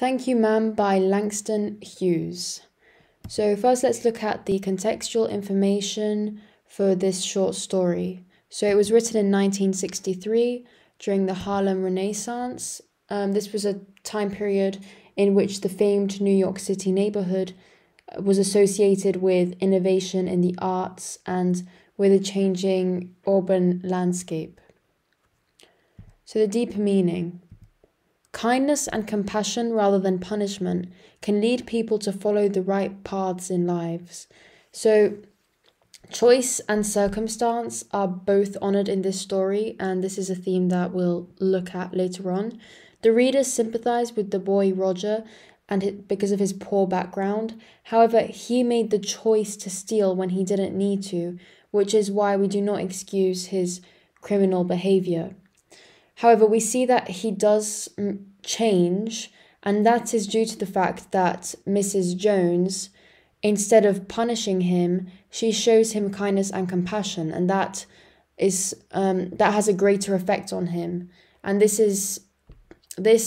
Thank You Ma'am by Langston Hughes. So first let's look at the contextual information for this short story. So it was written in 1963 during the Harlem Renaissance. This was a time period in which the famed New York City neighborhood was associated with innovation in the arts and with a changing urban landscape. So the deeper meaning. Kindness and compassion rather than punishment can lead people to follow the right paths in lives. So choice and circumstance are both honored in this story, and this is a theme that we'll look at later on. The readers sympathize with the boy Roger because of his poor background. However, he made the choice to steal when he didn't need to, which is why we do not excuse his criminal behavior. However, we see that he does change, and that is due to the fact that Mrs. Jones, instead of punishing him, she shows him kindness and compassion, and that has a greater effect on him. And this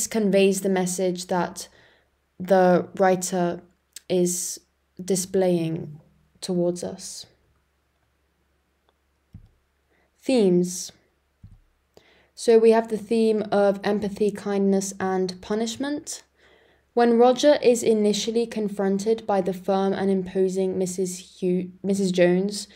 conveys the message that the writer is displaying towards us. Themes. So we have the theme of empathy, kindness, and punishment. When Roger is initially confronted by the firm and imposing Mrs. Jones,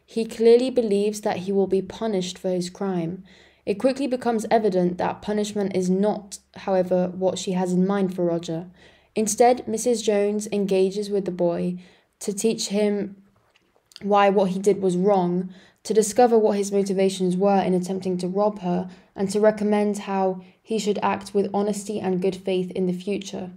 he clearly believes that he will be punished for his crime. It quickly becomes evident that punishment is not, however, what she has in mind for Roger. Instead, Mrs. Jones engages with the boy to teach him why what he did was wrong, to discover what his motivations were in attempting to rob her, and to recommend how he should act with honesty and good faith in the future.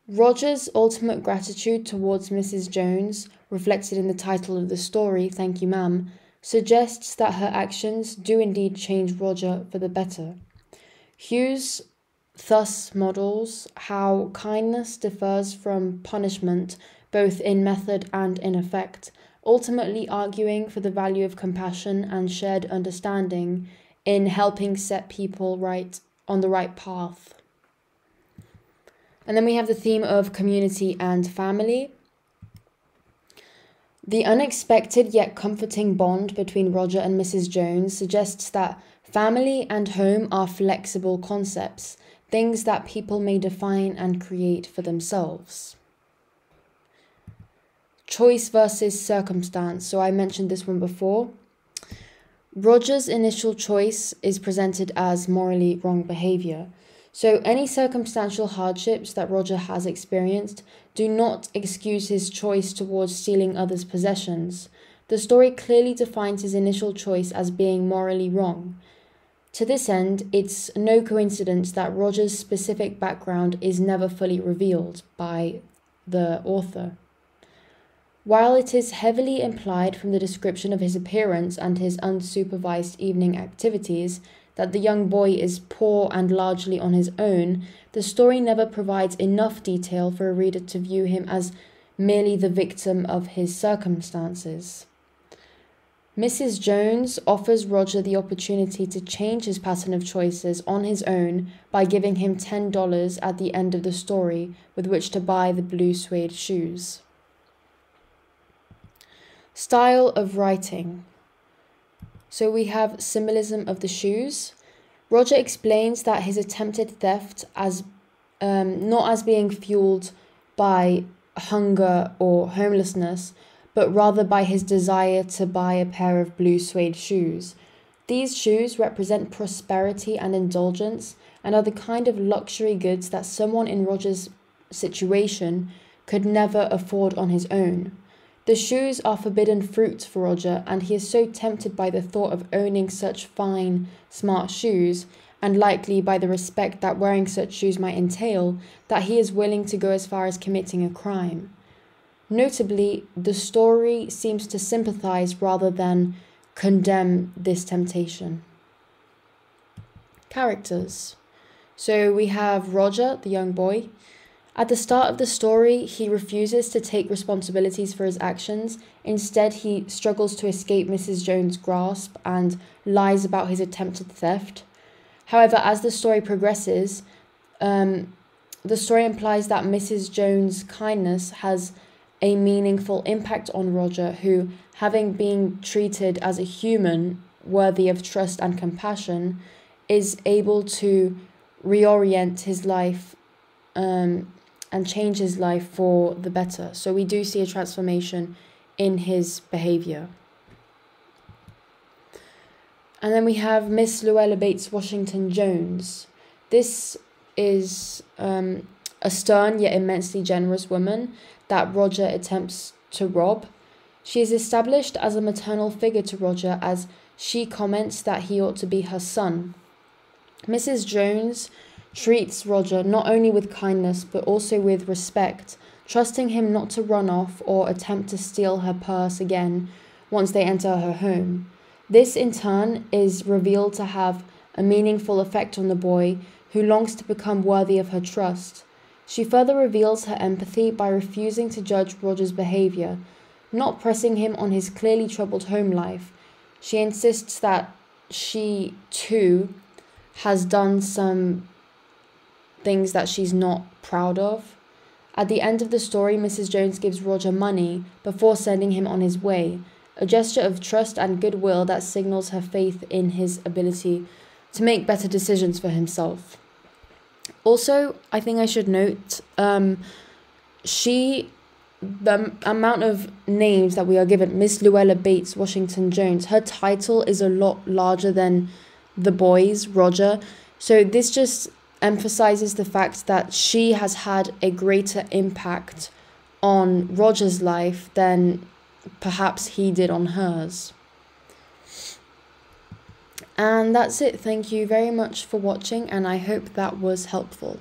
Roger's ultimate gratitude towards Mrs. Jones, reflected in the title of the story, Thank You Ma'am, suggests that her actions do indeed change Roger for the better. Hughes thus models how kindness differs from punishment, both in method and in effect, ultimately arguing for the value of compassion and shared understanding in helping set people right on the right path. And then we have the theme of community and family. The unexpected yet comforting bond between Roger and Mrs. Jones suggests that family and home are flexible concepts, things that people may define and create for themselves. Choice versus circumstance. So I mentioned this one before. Roger's initial choice is presented as morally wrong behavior. So any circumstantial hardships that Roger has experienced do not excuse his choice towards stealing others' possessions. The story clearly defines his initial choice as being morally wrong. To this end, it's no coincidence that Roger's specific background is never fully revealed by the author. While it is heavily implied from the description of his appearance and his unsupervised evening activities that the young boy is poor and largely on his own, the story never provides enough detail for a reader to view him as merely the victim of his circumstances. Mrs. Jones offers Roger the opportunity to change his pattern of choices on his own by giving him $10 at the end of the story with which to buy the blue suede shoes. Style of writing. So we have symbolism of the shoes. Roger explains that his attempted theft as not as being fueled by hunger or homelessness, but rather by his desire to buy a pair of blue suede shoes. These shoes represent prosperity and indulgence and are the kind of luxury goods that someone in Roger's situation could never afford on his own. The shoes are forbidden fruit for Roger, and he is so tempted by the thought of owning such fine, smart shoes, and likely by the respect that wearing such shoes might entail, that he is willing to go as far as committing a crime. Notably, the story seems to sympathize rather than condemn this temptation. Characters. So we have Roger, the young boy. At the start of the story, he refuses to take responsibilities for his actions. Instead, he struggles to escape Mrs. Jones' grasp and lies about his attempted theft. However, as the story progresses, the story implies that Mrs. Jones' kindness has a meaningful impact on Roger, who, having been treated as a human worthy of trust and compassion, is able to reorient his life and change his life for the better. So we do see a transformation in his behavior. And then we have Miss Luella Bates Washington Jones. This is a stern yet immensely generous woman that Roger attempts to rob. She is established as a maternal figure to Roger, as she comments that he ought to be her son. Mrs. Jones treats Roger not only with kindness but also with respect, trusting him not to run off or attempt to steal her purse again once they enter her home. This in turn is revealed to have a meaningful effect on the boy, who longs to become worthy of her trust. She further reveals her empathy by refusing to judge Roger's behavior, not pressing him on his clearly troubled home life. She insists that she, too, has done some things that she's not proud of. At the end of the story, Mrs. Jones gives Roger money before sending him on his way, a gesture of trust and goodwill that signals her faith in his ability to make better decisions for himself. Also, I think I should note, the amount of names that we are given, Miss Luella Bates Washington Jones, her title is a lot larger than the boy's, Roger. So this just emphasizes the fact that she has had a greater impact on Roger's life than perhaps he did on hers. And that's it. Thank you very much for watching, and I hope that was helpful.